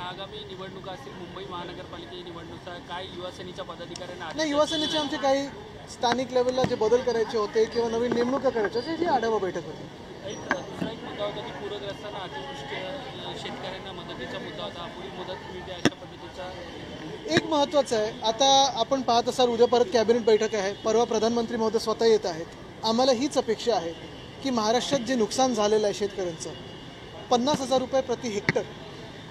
आगामी निवडणुका असतील, मुंबई महानगरपालिकेची निवडणुका, काय युवासेनेच्या पदाधिकाऱ्यांना नाही, युवासेनेचे आमचे काही स्थानिक लेवलला जे बदल करायचे होते किंवा नवीन नेमणुका करायच्या अशी आढावा बैठक होती. दुसरा एक मुद्दा होता की पूरग्रस्तांना अतिवृष्टी, शेतकऱ्यांना मदतीचा मुद्दा होता. पुढील मुदत मिळते अशा पद्धतीचा एक महत्त्वाचं आहे, आता आपण पाहत असाल उद्या परत कॅबिनेट बैठक आहे, परवा प्रधानमंत्री महोदय स्वतः येत आहेत. आम्हाला हीच अपेक्षा आहे की महाराष्ट्रात जे नुकसान झालेलं आहे शेतकऱ्यांचं, 50,000 रुपये प्रति हेक्टर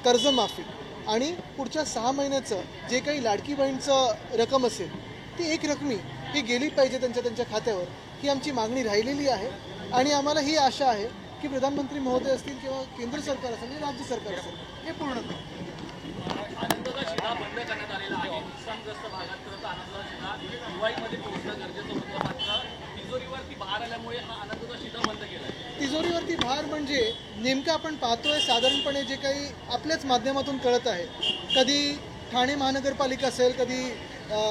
कर्जमाफी आणि पुढच्या 6 महिन्याचं जे काही लाडकी बहीणचं रक्कम असेल ती एक रकमी ही गेली पाहिजे त्यांच्या खात्यावर, ही आमची मागणी राहिलेली आहे. आणि आम्हाला ही आशा आहे की प्रधानमंत्री महोदय असतील किंवा केंद्र सरकार असेल किंवा राज्य सरकार असेल हे पूर्ण करेल. आनंदाचा शिधा बंद करण्यात आलेला आहे. नुकसानग्रस्त भागात खरं तर आनंदाचा शिधा दिवाळीमध्ये पोहोचणं गरजेचं होतं, मात्र तिजोरीवरती भार आल्यामुळे हा आनंदाचा शिधा बंद केला आहे. तिजोरीवरती भार म्हणजे नेमकं आपण पाहतोय साधारणपणे जे काही आपल्याच माध्यमातून कळत आहे, कधी ठाणे महानगरपालिका असेल, कधी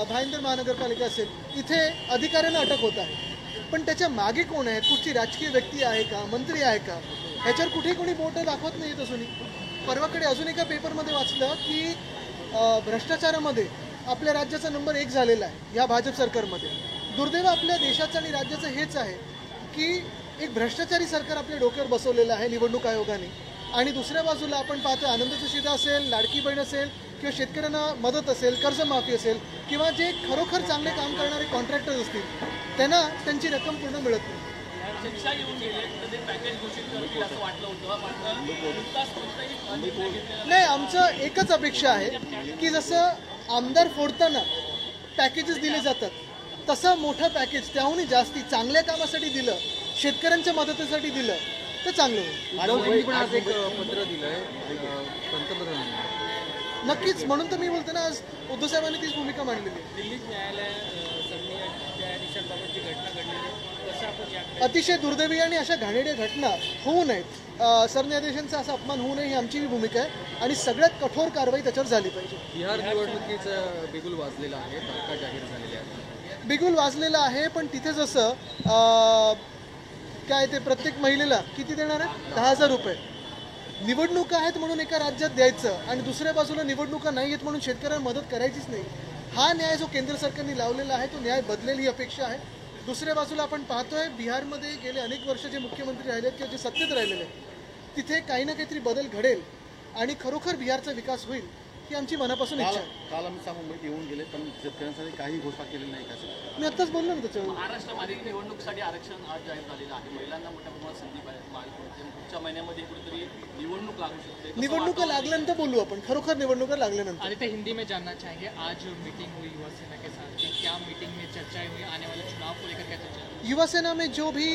भाईंदर महानगरपालिका असेल, इथे अधिकाऱ्यांना अटक होत आहे. पण त्याच्या मागे कोण आहे, कुठची राजकीय व्यक्ती आहे का, मंत्री आहे का, ह्याच्यावर कुठे कोणी बोटं दाखवत नाही येत असून. परवाकडे अजून एका पेपरमध्ये वाचलं की भ्रष्टाचारामध्ये आपल्या राज्याचा नंबर 1 झालेला आहे या भाजप सरकारमध्ये. दुर्दैव आपल्या देशाचं आणि राज्याचं हेच आहे की एक भ्रष्टाचारी सरकार आपल्या डोक्यावर बसवलेलं आहे निवडणूक आयोगाने. आणि दुसऱ्या बाजूला आपण पाहतो आनंदाचा शिधा असेल, लाडकी बहीण असेल किंवा शेतकऱ्यांना मदत असेल, कर्जमाफी असेल किंवा जे खरोखर चांगले काम करणारे कॉन्ट्रॅक्टर्स असतील त्यांना त्यांची रक्कम पूर्ण मिळत नाही. शिक्षा येऊन गेले तर ते पॅकेज घोषित करतील असं वाटलं होतं, मात्र नुकताच कोणताही निर्णय घेतलेला नाही, आमचं एकच अपेक्षा आहे की जसं आमदार फोडताना पॅकेजेस दिले जातात तसं मोठं पॅकेज त्याहूनही जास्ती चांगल्या कामासाठी दिलं, शेतकऱ्यांच्या मदतीसाठी दिलं तर चांगलं होईल. पण आज एक पत्र दिलंय पंतप्रधानांनी. नक्कीच, म्हणून तर मी बोलतो ना, आज उद्धव साहेबांनी तीच भूमिका मांडलेली आहे. दिल्लीत न्यायाधीशांबाबत जी घटना घडलेली आहे कसं आपण या अतिशय दुर्दैवी आणि अशा घाणेरड्या घटना होऊ नयेत, सरन्यायाधीशांचा असा अपमान होऊ नये ही आमची भूमिका आहे आणि सगळ्यात कठोर कारवाई त्याच्यावर झाली पाहिजे. बिहार निवडणुकीचं बिगुल वाजलेलं आहे, तारखा जाहीर झालेल्या आहेत. बिगुल वाजलेला आहे, पण तिथे जसं काय ते प्रत्येक महिलेला किती देणार आहे, 10,000 रुपये. निवडणुका आहेत म्हणून एका राज्यात द्यायचं आणि दुसऱ्या बाजूला निवडणुका नाही आहेत म्हणून शेतकऱ्यांना मदत करायचीच नाही. हा न्याय जो केंद्र सरकारने लावलेला आहे तो न्याय बदलेल ही अपेक्षा आहे. दुसऱ्या बाजूला आपण पाहतोय बिहारमध्ये गेले अनेक वर्ष जे मुख्यमंत्री राहिलेत किंवा जे सत्तेत राहिलेले आहेत तिथे काही ना काहीतरी बदल घडेल आणि खरोखर बिहारचा विकास होईल ही आमची मनापासून इच्छा आहे. काल आम्ही मुंबईत येऊन गेले पण शेतकऱ्यांसाठी काही घोषणा केलेली नाही का? मी आत्ताच बोललो ना त्याच्यावर. महाराष्ट्रामध्ये निवडणुकीसाठी आरक्षण आज जाहीर झालेलं आहे. महिलांना मोठ्या प्रमाणात संधी मिळाली. पुढच्या महिन्यामध्ये कुठेतरी निवडणूक लागू शकते. निवडणुका लागल्यानंतर बोलू आपण, खरोखर निवडणुका लागल्यानंतर. आदित्य, हिंदी में जानना चाहेंगे, आज मीटिंग हुई युवा सेना के साथ की, क्या मीटिंग में चर्चाएं हुई, आने वाले चुनाव को लेकर क्या चर्चा हुई? युवा सेना में जो भी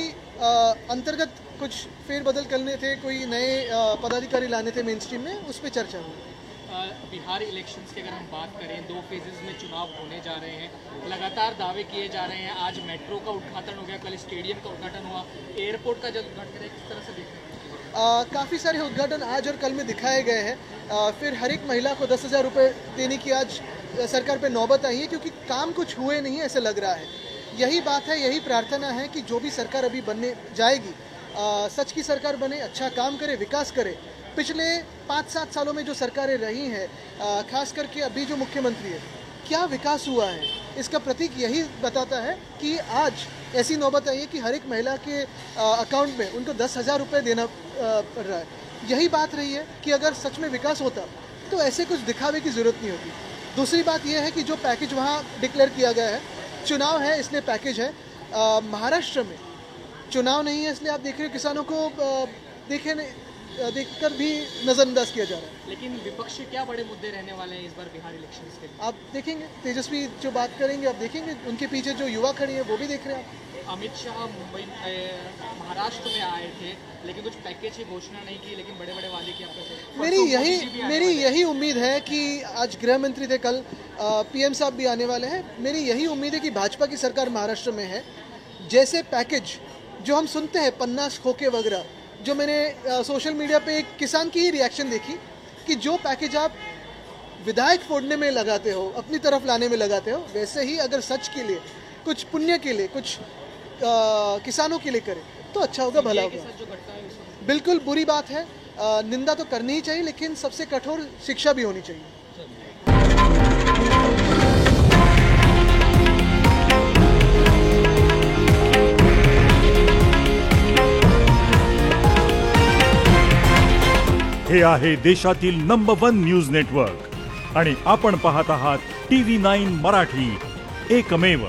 अंतर्गत कुछ फेरबदल करने थे, कोई नए पदाधिकारी लाने थे मेन स्ट्रीम में, उस पर चर्चा हुई. बिहार इलेक्शंस की अगर हम बात करें, 2 फेजेस में चुनाव होने जा रहे हैं, लगातार दावे किए जा रहे हैं. आज मेट्रो का उद्घाटन हो गया, कल स्टेडियम का उद्घाटन हुआ, एयरपोर्ट का जब उद्घाटन करें, किस तरह से देख रहे हैं? काफ़ी सारे उद्घाटन आज और कल में दिखाए गए हैं. फिर हर एक महिला को 10,000 रुपये देने की आज सरकार पे नौबत आई है क्योंकि काम कुछ हुए नहीं ऐसे लग रहा है. यही बात है, यही प्रार्थना है कि जो भी सरकार अभी बनने जाएगी सच की सरकार बने, अच्छा काम करे, विकास करे. पिछले 5-7 सालों में जो सरकारें रही हैं, खास करके अभी जो मुख्यमंत्री है, क्या विकास हुआ है इसका प्रतीक यही बताता है कि आज ऐसी नौबत आई है कि हर एक महिला के अकाउंट में उनको 10,000 रुपये देना पड़ रहा है. यही बात रही है कि अगर सच में विकास होता तो ऐसे कुछ दिखावे की ज़रूरत नहीं होती. दूसरी बात यह है कि जो पैकेज वहाँ डिक्लेयर किया गया है, चुनाव है इसलिए पैकेज है. महाराष्ट्र में चुनाव नहीं है इसलिए आप देख रहे हो किसानों को देखकर भी नज़रअंदाज किया जा रहा है. लेकिन विपक्ष के क्या बड़े मुद्दे रहने वाले हैं इस बार बिहार इलेक्शंस के लिए? आप देखेंगे तेजस्वी जो बात करेंगे, आप देखेंगे उनके पीछे जो युवा खड़े हैं वो भी देख रहे हैं आप. अमित शाह महाराष्ट्र में आए थे लेकिन कुछ पैकेज की घोषणा नहीं की, लेकिन बड़े बड़े वादे किए आपको. मेरी यही उम्मीद है कि आज गृह मंत्री थे, कल पीएम साहब भी आने वाले हैं. मेरी यही उम्मीद है कि भाजपा की सरकार महाराष्ट्र में है. जैसे पैकेज जो हम सुनते हैं 50 खोखे वगैरह, जो मैंने सोशल मीडिया पे एक किसान की ही रिएक्शन देखी कि जो पैकेज आप विधायक फोड़ने में लगाते हो, अपनी तरफ लाने में लगाते हो, वैसे ही अगर सच के लिए, कुछ पुण्य के लिए, कुछ किसानों के लिए करें तो अच्छा होगा, भला होगा. बिल्कुल बुरी बात है. निंदा तो करनी ही चाहिए, लेकिन सबसे कठोर शिक्षा भी होनी चाहिए। हे आहे देशातील नंबर 1 न्यूज नेटवर्क आणि आपण पाहत आहात TV9 मराठी, एकमेव।